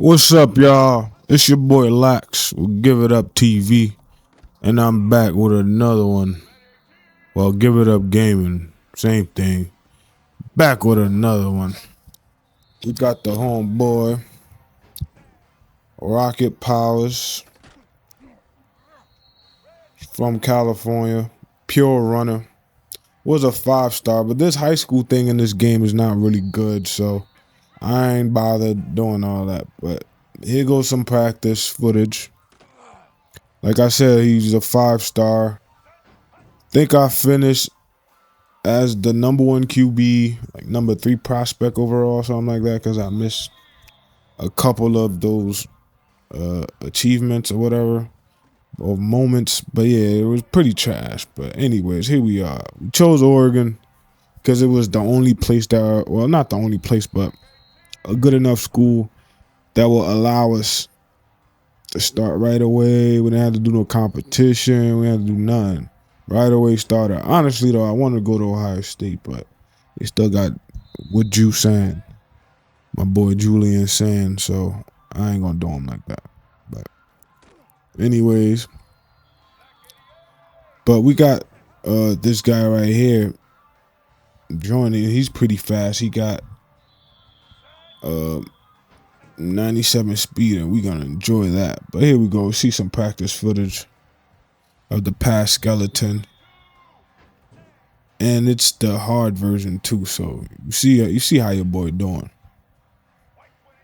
What's up, y'all? It's your boy Lax. We'll Give It Up TV, and I'm back with another one. Well, Give It Up Gaming, same thing. Back with another one. We got the homeboy, Rockett Powers from California, pure runner. Was a 5-star, but this high school thing in this game is not really good, so I ain't bothered doing all that. But here goes some practice footage. Like I said, he's a 5-star. Think I finished as the #1 QB, like #3 prospect overall, something like that, because I missed a couple of those achievements or whatever, or moments. But yeah, it was pretty trash. But anyways, here we are. We chose Oregon because it was the only place that, well, not the only place, but a good enough school that will allow us to start right away. We didn't have to do no competition. We didn't have to do nothing. Right away starter. Honestly, though, I wanted to go to Ohio State, but they still got what you saying, my boy Julian saying, so I ain't gonna do him like that. But anyways, but we got this guy right here joining. He's pretty fast. He got 97 speed, and we're gonna enjoy that. But here we go. See some practice footage of the past skeleton, and it's the hard version too. So you see how your boy doing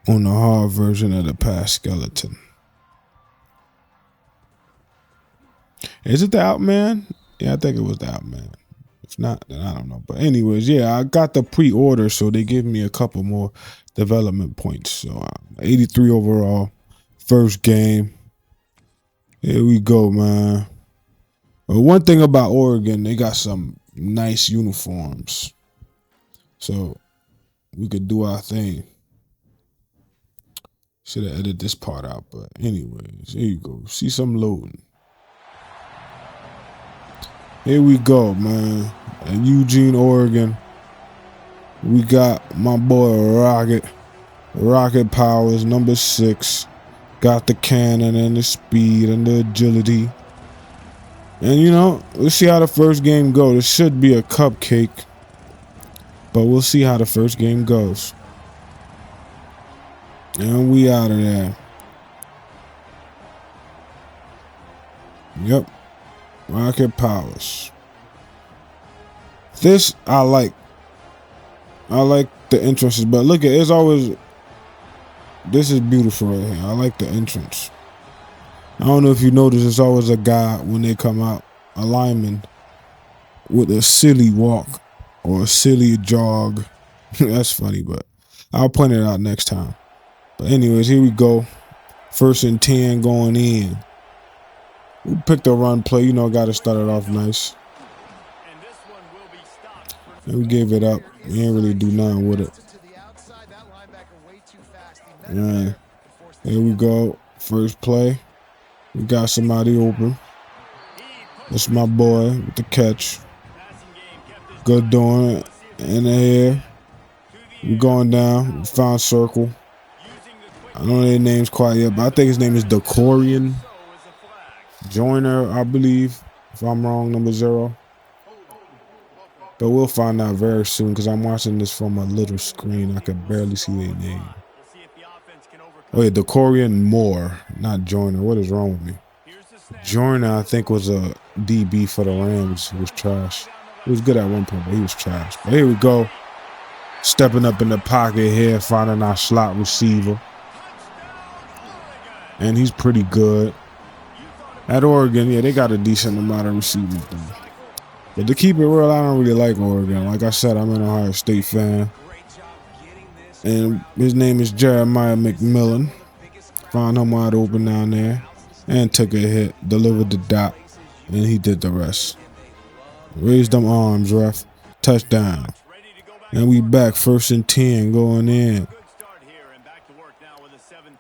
on the hard version of the past skeleton. Is it the Outman? Yeah, I think it was the Outman. If not, then I don't know. But anyways, yeah, I got the pre-order, so they give me a couple more development points. So 83 overall, first game. Here we go, man. But one thing about Oregon, they got some nice uniforms, so we could do our thing. Should have edited this part out, but anyways, here you go. See some loading. Here we go, man. In Eugene, Oregon, we got my boy Rockett Powers, #6. Got the cannon and the speed and the agility. And you know, let's see how the first game goes. This should be a cupcake, but we'll see how the first game goes. And we out of there. Yep. Rockett Powers. This I like. I like the entrances, but look at it's always. This is beautiful right here. I like the entrance. I don't know if you notice, it's always a guy when they come out, a lineman, with a silly walk or a silly jog. That's funny, but I'll point it out next time. But anyways, here we go. 1st and 10 going in. We picked a run play, you know, got to start it off nice. And we gave it up. We didn't really do nothing with it. Yeah. Here we go. First play. We got somebody open. That's my boy with the catch. Good doing it. In the air. We're going down. We found circle. I don't know their names quite yet, but I think his name is Decorian Joyner, I believe. If I'm wrong, #0. But we'll find out very soon because I'm watching this from a little screen. I can barely see their name. Oh yeah, Decorian Moore, not Joyner. What is wrong with me? Joyner, I think, was a DB for the Rams. He was trash. He was good at one point, but he was trash. But here we go. Stepping up in the pocket here, finding our slot receiver. And he's pretty good. At Oregon, yeah, they got a decent amount of receivers though. But to keep it real, I don't really like Oregon. Like I said, I'm an Ohio State fan. And his name is Jeremiah McMillan. Found him wide open down there. And took a hit, delivered the dot, and he did the rest. Raised them arms, ref. Touchdown. And we back 1st and 10 going in.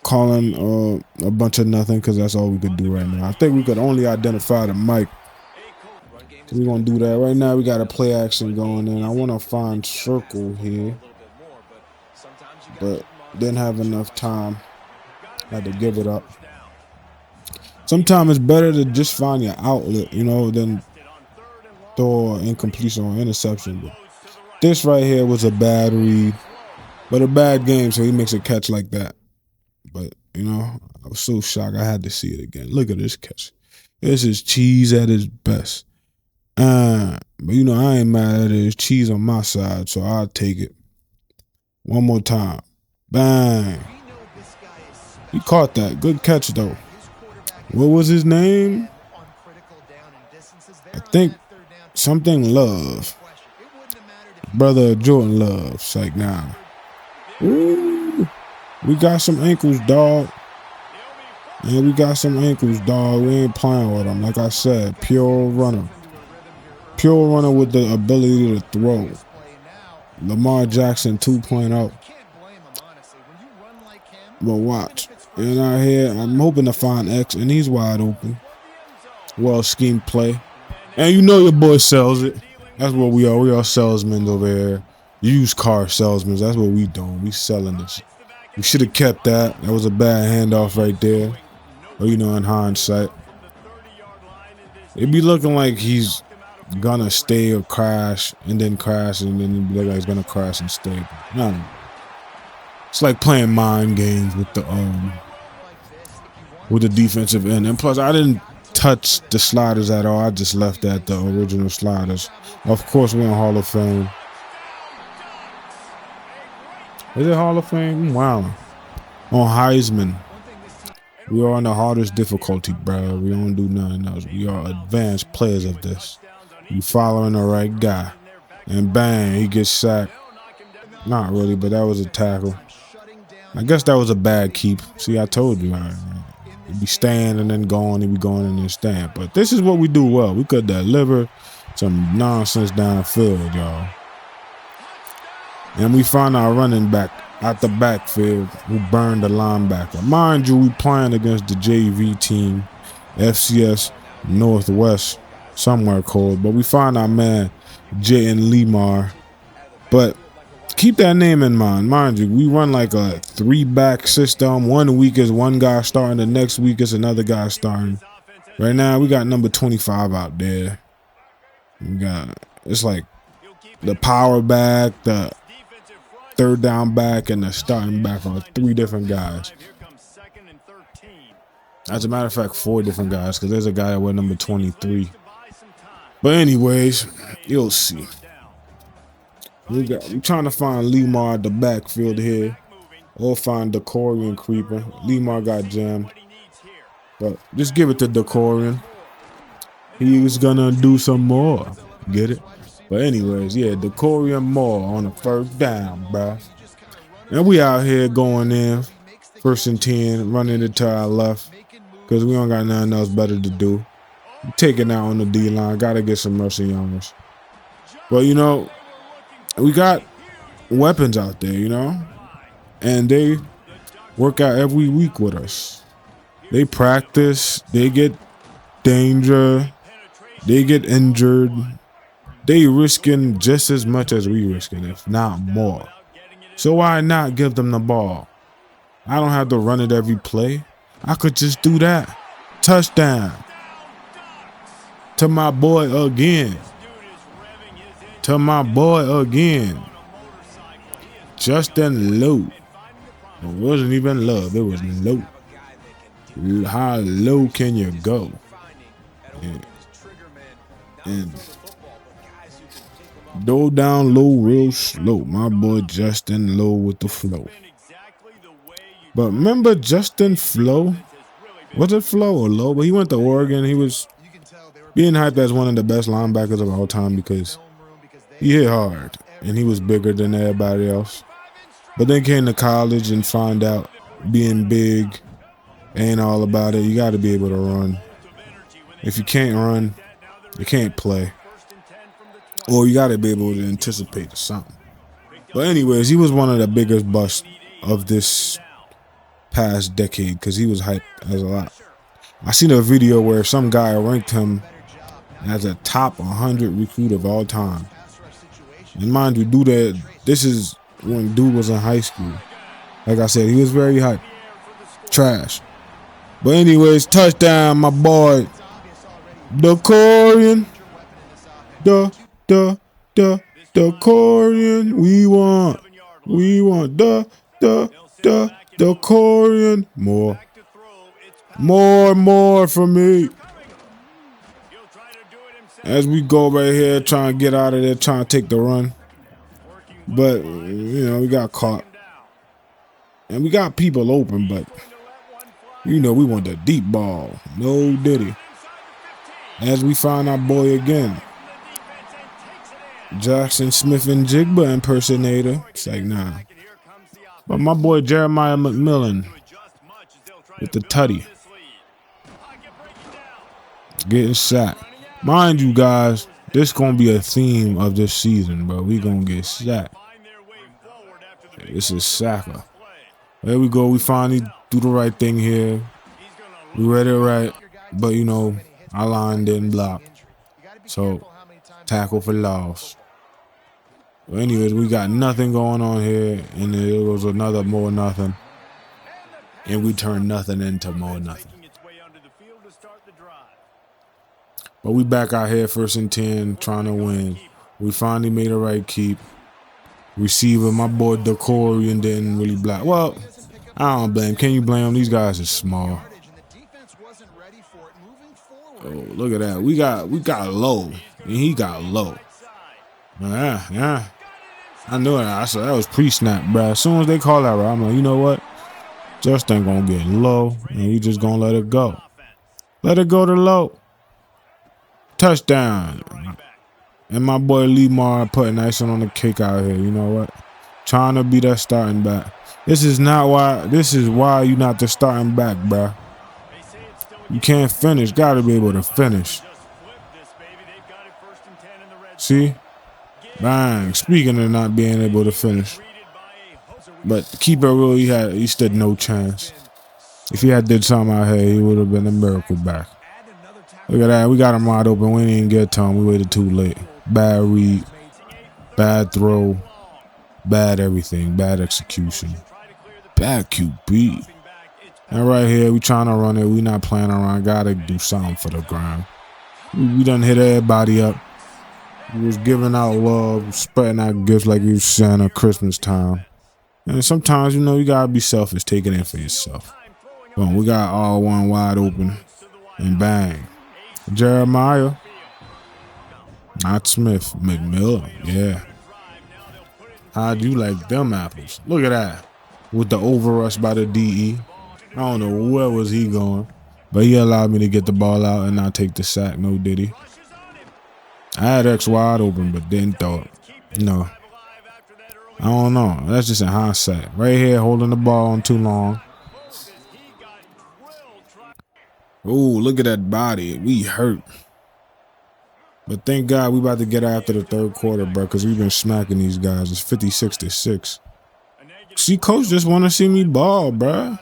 Calling a bunch of nothing because that's all we could do right now. I think we could only identify the mic. So we're going to do that. Right now we got a play action going in. I want to find circle here, but didn't have enough time. Had to give it up. Sometimes it's better to just find your outlet, you know, than throw an incompletion or interception. But this right here was a bad read, but a bad game, so he makes a catch like that. But, you know, I was so shocked I had to see it again. Look at this catch. This is cheese at its best. But, you know, I ain't mad at it. It's cheese on my side, so I'll take it. One more time. Bang. He caught that. Good catch, though. What was his name? I think something Love. Brother Jordan Love. It's like, nah. Ooh. We got some ankles, dog. Yeah, we got some ankles, dog. We ain't playing with them. Like I said, pure runner. Pure runner with the ability to throw. Lamar Jackson 2.0. But watch. And out here, I'm hoping to find X, and he's wide open. Well schemed play. And you know your boy sells it. That's what we are. We are salesmen over here. Used car salesmen. That's what we doing. We selling this. We should have kept that. That was a bad handoff right there. Or, you know, in hindsight. It be looking like he's gonna stay or crash, and then crash, and then be like he's gonna crash and stay. No. It's like playing mind games with the defensive end. And plus, I didn't touch the sliders at all. I just left at the original sliders. Of course, we're in Hall of Fame. Is it Hall of Fame? Wow. On Heisman. We are on the hardest difficulty, bro. We don't do nothing else. We are advanced players of this. You following the right guy. And bang, he gets sacked. Not really, but that was a tackle. I guess that was a bad keep. See, I told you. He'd be staying and then going. He'd be going and then staying. But this is what we do well. We could deliver some nonsense downfield, y'all. And we find our running back out the backfield who burned the linebacker. Mind you, we playing against the JV team, FCS Northwest, somewhere called. But we find our man, J.N. Lemar. But keep that name in mind. Mind you, we run like a 3-back system. 1 week is one guy starting, the next week is another guy starting. Right now, we got number 25 out there. It's like the power back, the third down back, and the starting back are 3 different guys. As a matter of fact, 4 different guys, because there's a guy that wear number 23. But anyways, you'll see. We're trying to find Lemar at the backfield here. Or find Decorian creeping. Lemar got jammed. But just give it to Decorian. He's gonna do some more. Get it? But anyways, yeah, Decorian Moore on the first down, bruh. And we out here going in. 1st and 10, running it to our left. Because we don't got nothing else better to do. Taking out on the D-line. Got to get some mercy on us. But, you know, we got weapons out there, you know. And they work out every week with us. They practice. They get danger. They get injured. They risking just as much as we risking, if not more. So why not give them the ball? I don't have to run it every play. I could just do that. Touchdown. To my boy again. To my boy again. Justin Lowe. It wasn't even love. It was low. How low can you go? And go down low real slow. My boy Justin Lowe with the flow. But remember Justin Flo? Was it Flo or Lowe? But he went to Oregon. He was being hyped as one of the best linebackers of all time because he hit hard and he was bigger than everybody else. But then came to college and found out being big ain't all about it. You got to be able to run. If you can't run, you can't play. Or you got to be able to anticipate something. But anyways, he was one of the biggest busts of this past decade because he was hyped as a lot. I seen a video where some guy ranked him as a top 100 recruit of all time. And mind you, this is when dude was in high school. Like I said, he was very hyped. trash. But anyways, touchdown, my boy. The Corian. The Corian. We want the Corian. More for me. As we go right here, trying to get out of there, trying to take the run. But, you know, we got caught. And we got people open, but, you know, we want the deep ball. No diddy. As we find our boy again. Jackson Smith and Jigba impersonator. It's like, nah. But my boy Jeremiah McMillan with the tutty. Getting sacked. Mind you guys, this gonna be a theme of this season, bro. We gonna get sacked. This is sacker. There we go. We finally do the right thing here. We read it right, but you know, our line didn't block. So, tackle for loss. Well, anyways, we got nothing going on here, and it was another more nothing. And we turned nothing into more nothing. But we back out here, 1st and 10, trying to win. We finally made a right keep. Receiver, my boy Decorian didn't really block. Well, I don't blame. Can you blame him? These guys are small. Oh, look at that. We got low, and he got low. Yeah. I knew it. I said that was pre-snap, bro. As soon as they call that, right, I'm like, you know what? Justin gonna get low, and we just gonna let it go. Let it go to low. Touchdown. And my boy Lemar putting icing on the cake out here. You know what? Trying to be that starting back. This is why you not the starting back, bro. You can't finish. Gotta be able to finish. See? Bang. Speaking of not being able to finish. But to keep it real, he stood no chance. If he had did something out here, he would have been a miracle back. Look at that. We got him wide open. We didn't get to him. We waited too late. Bad read. Bad throw. Bad everything. Bad execution. Bad QB. And right here, we trying to run it. We not playing around. Gotta do something for the ground. We done hit everybody up. We was giving out love, spreading out gifts like we was Santa Christmas time. And sometimes, you know, you gotta be selfish. Take it in for yourself. Boom, we got all one wide open. And bang. Jeremiah. Not Smith. McMillan. Yeah. How'd you like them apples? Look at that. With the overrush by the DE. I don't know where was he going. But he allowed me to get the ball out and not take the sack. No diddy. I had X wide open, but didn't throw it. No. I don't know. That's just in hindsight. Right here, holding the ball on too long. Ooh, look at that body. We hurt. But thank God we about to get after the 3rd quarter, bro, because we've been smacking these guys. It's 56-6. See, coach just want to see me ball, bro.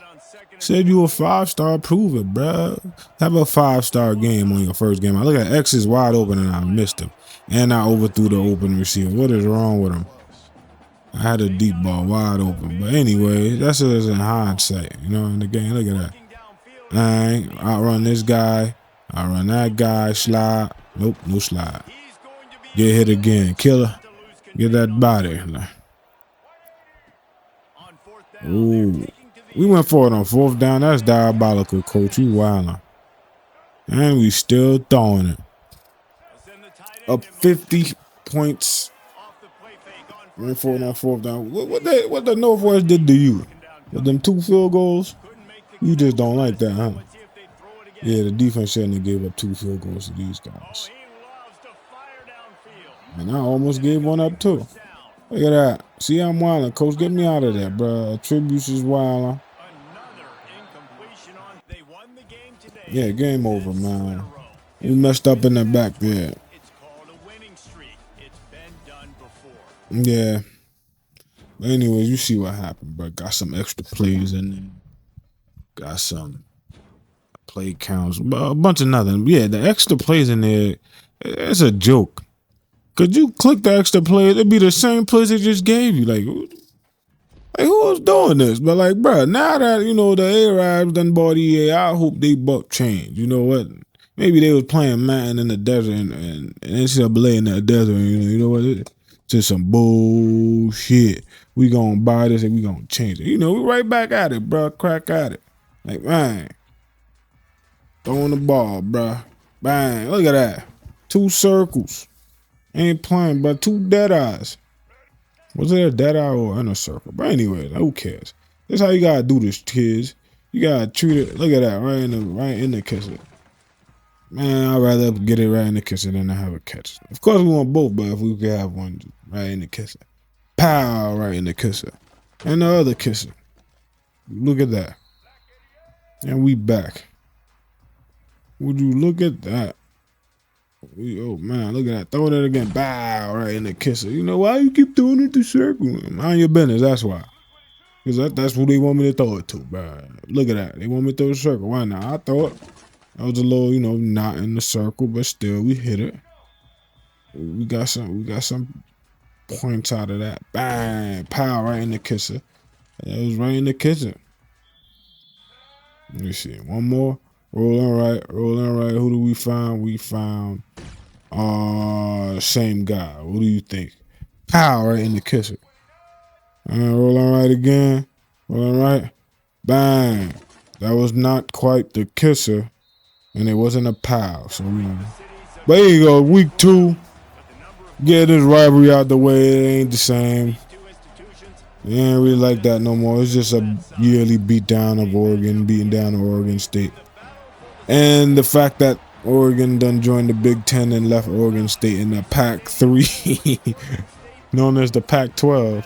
Said you a 5-star, prove it, bro. Have a 5-star game on your first game. I look at X is wide open and I missed him. And I overthrew the open receiver. What is wrong with him? I had a deep ball wide open. But anyway, that's just in hindsight. You know, in the game, look at that. I outrun this guy. I run that guy. Slide. Nope, no slide. Get hit again. Killer. Get that body. Ooh. We went for it on 4th down. That's diabolical, coach. You wildin'. And we still throwing it. Up 50 points. Went for it on 4th down. What the Northwest did to you? With them 2 field goals? You just don't like that, huh? Yeah, the defense shouldn't have gave up 2 field goals to these guys. And I almost gave one up too. Look at that. See, I'm wilding. Coach, get me out of there, bro. Tributes is wilding. Yeah, game over, man. We messed up in the back there. Yeah. But anyways, you see what happened, bro. Got some extra plays in there. Got some play counts. A bunch of nothing. Yeah, the extra plays in there, it's a joke. Could you click the extra plays? It'd be the same plays they just gave you. Like, Like, who was doing this? But like, bro, now that the Arabs done bought EA, I hope they buck change. You know what? Maybe they was playing Madden in the desert and NCAA in the desert. And, you know what? It's just some bullshit. We gonna buy this and we gonna change it. We right back at it, bro. Crack at it. Like, man, throwing the ball, bro. Bang! Look at that. 2 circles. Ain't playing, but 2 dead eyes. Was it a dead eye or in a circle? But anyway, who cares? That's how you gotta do this, kids. You gotta treat it. Look at that, right in the kisser. Man, I'd rather get it right in the kisser than to have a catch. Of course, we want both, but if we could have one right in the kisser, pow, right in the kisser, and the other kisser. Look at that, and we back. Would you look at that? Oh man, look at that. Throwing it again. Bow, right in the kisser. You know why you keep throwing it to circle? Mind your business, that's why. Because that's who they want me to throw it to, bro. Look at that. They want me to throw the circle. Why not? I throw it. That was a little, not in the circle, but still we hit it. We got some points out of that. Bang. Pow, right in the kisser. That was right in the kisser. Let me see. One more. Rolling right. Who do we find? We found same guy. What do you think? Pow, right in the kisser. And rolling right again. Rolling right. Bang. That was not quite the kisser. And it wasn't a pow. So but here you go. Week 2. Get this rivalry out the way. It ain't the same. It ain't really like that no more. It's just a yearly beatdown of Oregon, beating down Oregon State. And the fact that Oregon done joined the Big Ten and left Oregon State in the Pac-3, known as the Pac-12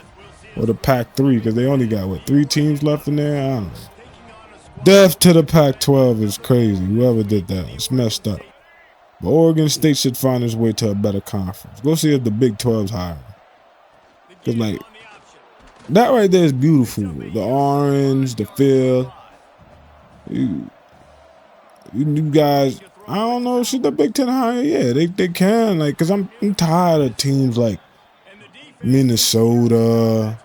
or the Pac-3, because they only got 3 teams left in there. I don't know. Death to the Pac-12 is crazy. Whoever did that, it's messed up. But Oregon State should find its way to a better conference. Go see if the Big 12's higher. Because like that right there is beautiful. The orange, the field. You guys, I don't know, should the Big Ten higher? Yeah, they can, like, cause I'm tired of teams like Minnesota,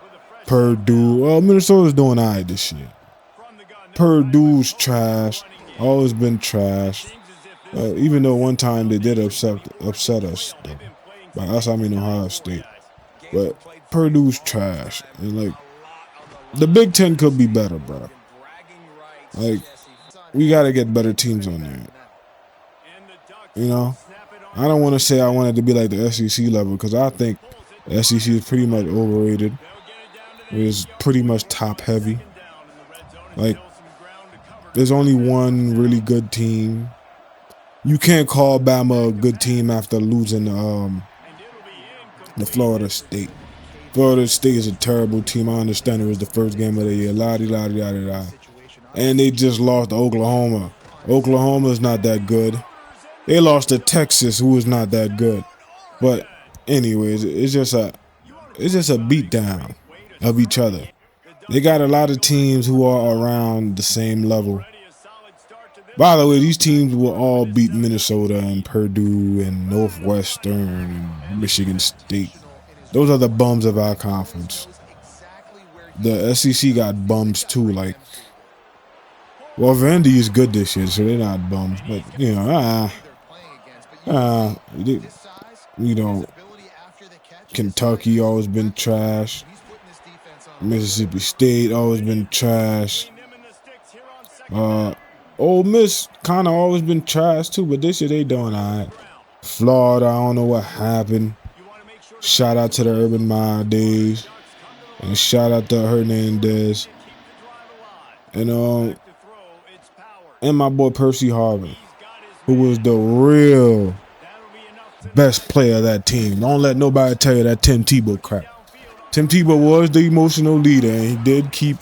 Purdue. Well, Minnesota's doing all right this year. Purdue's trash, always been trash. Even though one time they did upset us, though. By us, I mean Ohio State. But Purdue's trash, and like the Big Ten could be better, bro. Like, we got to get better teams on there. I don't want to say I want it to be like the SEC level, because I think the SEC is pretty much overrated. It is pretty much top heavy. Like, there's only one really good team. You can't call Bama a good team after losing the Florida State. Florida State is a terrible team. I understand it was the first game of the year. La-di-la-di-la-di-la. And they just lost to Oklahoma. Oklahoma's not that good. They lost to Texas, who is not that good. But anyways, it's just a beatdown of each other. They got a lot of teams who are around the same level. By the way, these teams will all beat Minnesota and Purdue and Northwestern and Michigan State. Those are the bums of our conference. The SEC got bums too, like. Well, Vandy is good this year, so they're not bums. But, Kentucky always been trash. Mississippi State always been trash. Ole Miss kind of always been trash too, but this year they doing all right. Florida, I don't know what happened. Shout out to the Urban Meyer days. And shout out to Hernandez. And my boy Percy Harvin, who was the real best player of that team. Don't let nobody tell you that Tim Tebow crap. Tim Tebow was the emotional leader, and he did keep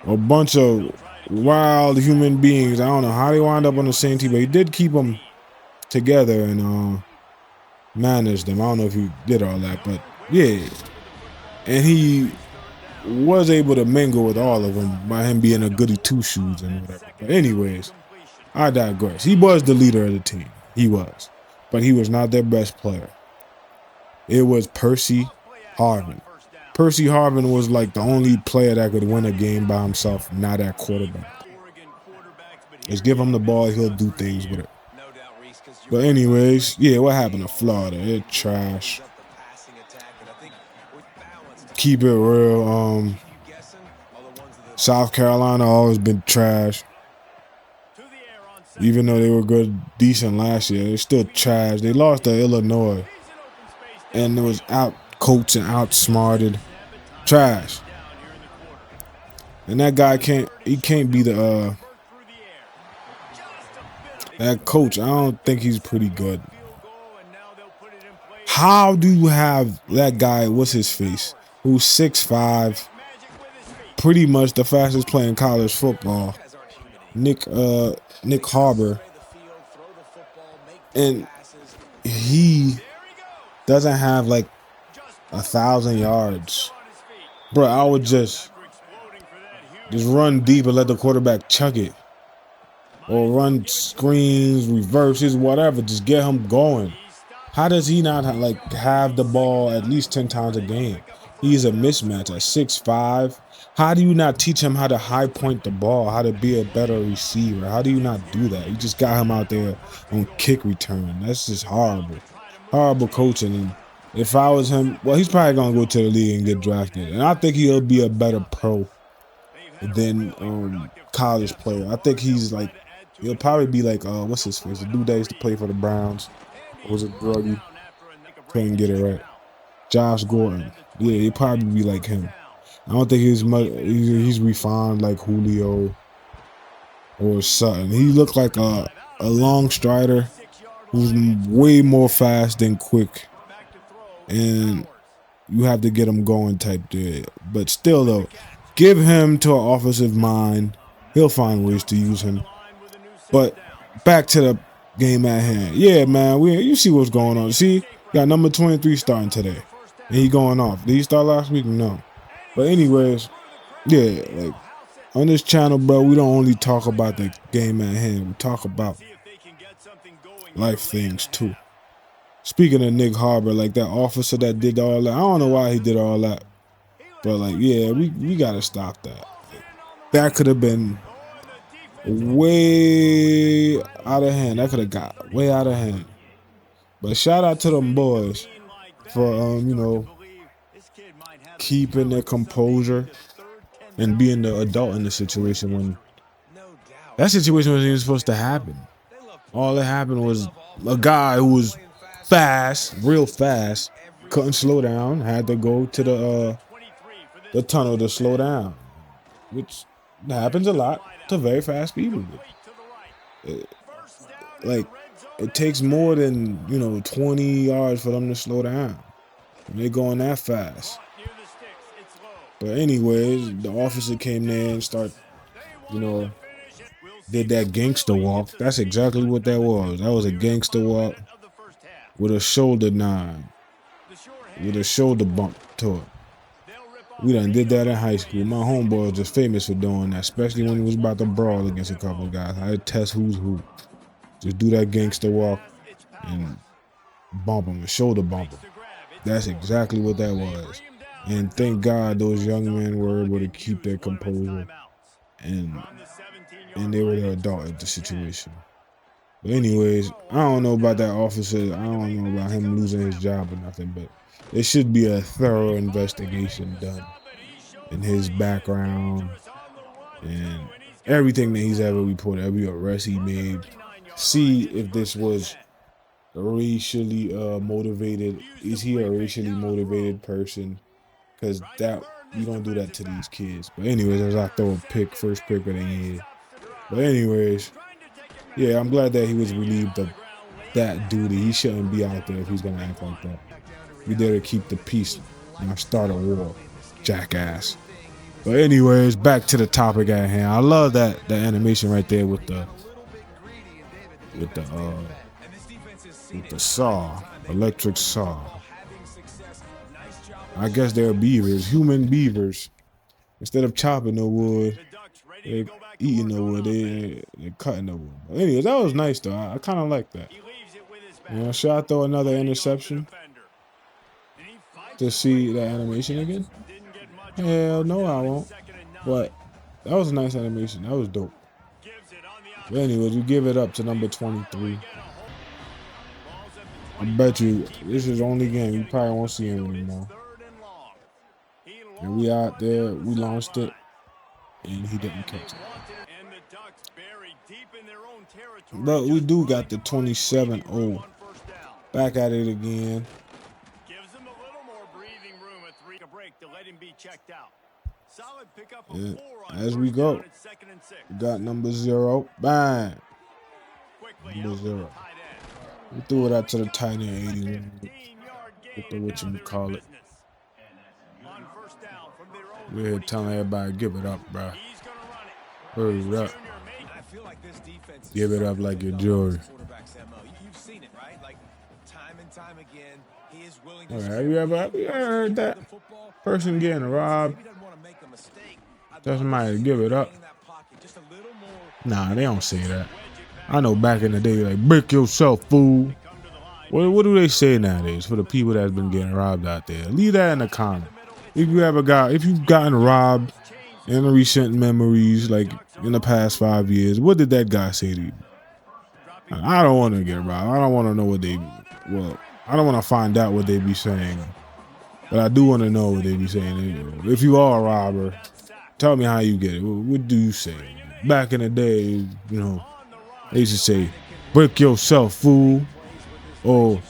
a bunch of wild human beings. I don't know how they wound up on the same team, but he did keep them together and managed them. I don't know if he did all that, but yeah. And he was able to mingle with all of them by him being a goody two-shoes and whatever. But anyways, I digress. He was the leader of the team. He was. But he was not their best player. It was Percy Harvin. Percy Harvin was like the only player that could win a game by himself, not at quarterback. Just give him the ball, he'll do things with it. But anyways, yeah, what happened to Florida? They're trash. Keep it real. South Carolina always been trash. Even though they were good, decent last year, they're still trash. They lost to Illinois, and it was out coached and outsmarted. Trash. And that guy can't be the that coach. I don't think he's pretty good. How do you have that guy, what's his face, who's 6'5", pretty much the fastest player in college football, Nick Harbor, and he doesn't have like 1,000 yards. Bro, I would just run deep and let the quarterback chuck it. Or run screens, reverses, whatever. Just get him going. How does he not have the ball at least 10 times a game? He's a mismatch at 6'5". How do you not teach him how to high point the ball, how to be a better receiver? How do you not do that? You just got him out there on kick return. That's just horrible. Horrible coaching. And if I was him, well, he's probably going to go to the league and get drafted. And I think he'll be a better pro than college player. I think he'll probably be like, what's his face? The dude that used to play for the Browns. Was it druggy? Couldn't get it right. Josh Gordon. Yeah, he'd probably be like him. I don't think he's refined like Julio or Sutton. He looked like a long strider who's way more fast than quick. And you have to get him going type there. But still, though, give him to an offensive mind. He'll find ways to use him. But back to the game at hand. Yeah, man, you see what's going on. See, got number 23 starting today. And he going off. Did he start last week? No. But anyways, yeah, like on this channel, bro, we don't only talk about the game at hand. We talk about life things too. Speaking of Nick Harbor, like that officer that did all that, I don't know why he did all that. But like, yeah, we gotta stop that. That could have been way out of hand. That could have got way out of hand. But shout out to them boys for keeping their composure and being the adult in the situation when that situation wasn't even supposed to happen. All that happened was a guy who was fast, real fast, couldn't slow down, had to go to the tunnel to slow down, which happens a lot to very fast people. It takes more than 20 yards for them to slow down. And they're going that fast. But anyways, the officer came there and did that gangster walk. That's exactly what that was. That was a gangster walk with a shoulder nod, with a shoulder bump to it. We done did that in high school. My homeboy was just famous for doing that, especially when he was about to brawl against a couple of guys. I'd test who's who. Just do that gangster walk and bump him, and shoulder bump him. That's exactly what that was. And thank God those young men were able to keep their composure and they were the adult at the situation. But anyways, I don't know about that officer. I don't know about him losing his job or nothing, but there should be a thorough investigation done in his background and everything that he's ever reported, every arrest he made. See if this was racially motivated. Is he a racially motivated person? Because you don't do that to these kids. But anyways, as I throw a first pick of the year. But anyways, yeah, I'm glad that he was relieved of that duty. He shouldn't be out there if he's gonna act like that. We there to keep the peace, not start a war, jackass. But anyways, back to the topic at hand. I love the animation right there with the saw, electric saw. I guess they're beavers, human beavers. Instead of chopping the wood, they're eating the wood. They're cutting the wood. But anyways, that was nice though. I kind of like that. Should I throw another interception? to see that animation again? Hell no, I won't. But that was a nice animation. That was dope. But anyways, we give it up to number 23. I bet you this is the only game you probably won't see him anymore. And we out there, we launched it, and he didn't catch it. But we do got the 27-0. Back at it again. Yeah. As we go, we got number 0. Bang. Number 0. We threw it out to the tight end 81. With the whatchamacallit. We're here telling everybody, give it up, bro. Hurry up. Give it up like your jewelry. All right, have you ever heard that person getting robbed? Tell somebody to give it up. Nah, they don't say that. I know back in the day, like, break yourself, fool. What do they say nowadays for the people that's been getting robbed out there? Leave that in the comments. If you've gotten robbed in recent memories, like in the past 5 years, what did that guy say to you? I don't want to get robbed. I don't want to know I don't want to find out what they be saying. But I do want to know what they be saying. If you are a robber, tell me how you get it. What do you say? Back in the day, they used to say, break yourself, fool. Or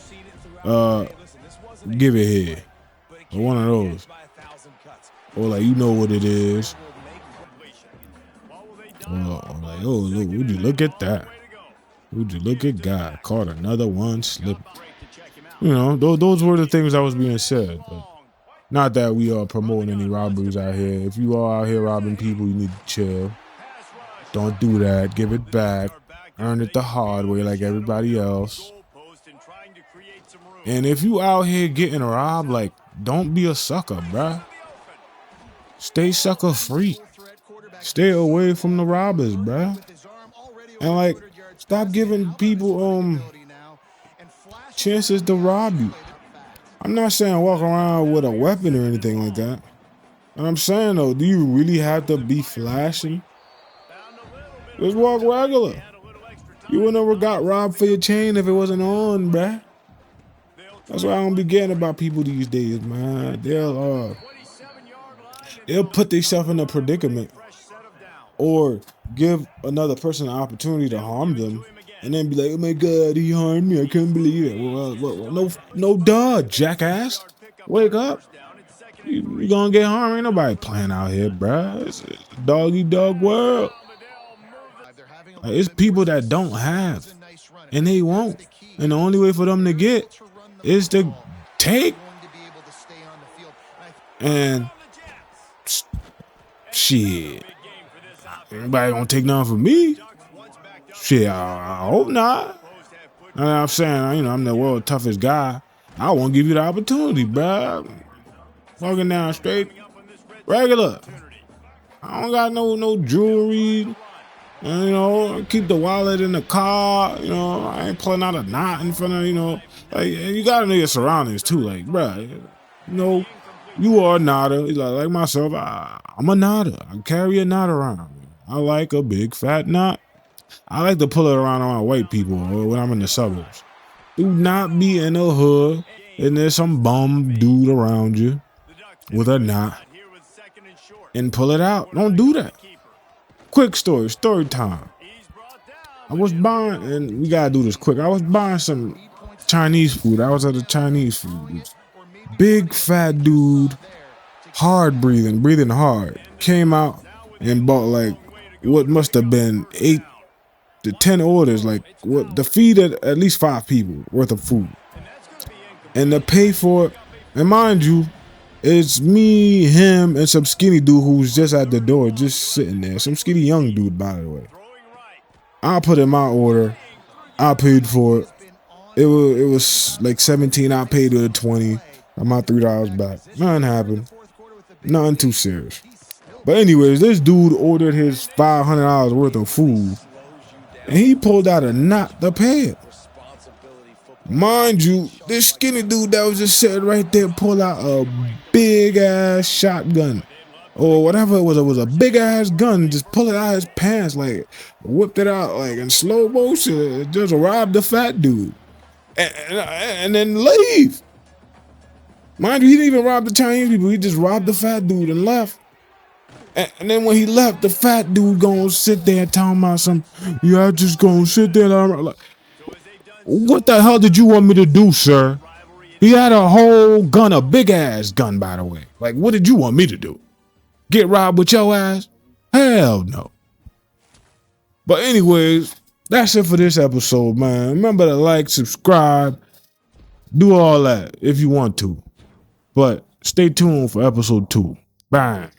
give it here. Or one of those. Or like, you know what it is. Or like, oh, look, would you look at that? Would you look at God? Caught another one slipping. Those were the things that was being said. But not that we are promoting any robberies out here. If you are out here robbing people, you need to chill. Don't do that. Give it back. Earn it the hard way like everybody else. And if you out here getting robbed, like, don't be a sucker, bruh. Stay sucker free. Stay away from the robbers, bruh. And like, stop giving people chances to rob you. I'm not saying walk around with a weapon or anything like that. And I'm saying though, do you really have to be flashing? Just walk regular. You would never got robbed for your chain if it wasn't on, bruh. That's what I don't be getting about people these days, man. They'll put themselves in a predicament or give another person an opportunity to harm them and then be like, oh my God, he harmed me. I couldn't believe it. Well, no duh, jackass. Wake up. You gonna get harmed. Ain't nobody playing out here, bruh. It's a dog-eat-dog world. Like, it's people that don't have and they won't. And the only way for them to get is to take. And shit, anybody gonna take nothing from me? Shit, I hope not. I'm saying, I'm the world's toughest guy. I won't give you the opportunity, bruh. Walking down straight, regular. I don't got no jewelry. Keep the wallet in the car. I ain't pulling out a knot in front of, like, you gotta know your surroundings too. Like, bruh, you are a nodder. Like myself, I'm a nodder. I carry a knot around. I like a big fat knot. I like to pull it around white people or when I'm in the suburbs. Do not be in the hood and there's some bum dude around you with a knot and pull it out. Don't do that. Quick story time. I was buying, and we gotta do this quick. I was buying some Chinese food. I was at a Chinese food. Big fat dude, hard breathing hard. Came out and bought like what must have been 8 to 10 orders, like what to feed at least 5 people worth of food. And to pay for it, and mind you, it's me, him, and some skinny dude who's just at the door, just sitting there. Some skinny young dude, by the way. I put in my order. I paid for it. It was like 17. I paid it 20. I my $3 back. Nothing happened. Nothing too serious. But anyways, this dude ordered his $500 worth of food, and he pulled out a knot to pay it. Mind you, this skinny dude that was just sitting right there pulled out a big ass shotgun or whatever it was a big ass gun, just pull it out of his pants, like whipped it out like in slow motion, just robbed the fat dude and then leave. Mind you, he didn't even rob the Chinese people, he just robbed the fat dude and left. And then when he left, the fat dude gonna sit there talking about some, yeah, I just gonna sit there and I'm like, what the hell did you want me to do, sir? He had a whole gun, a big ass gun, by the way. Like, what did you want me to do? Get robbed with your ass? Hell no. But anyways, that's it for this episode, man. Remember to like, subscribe, do all that if you want to. But stay tuned for episode 2. Bang.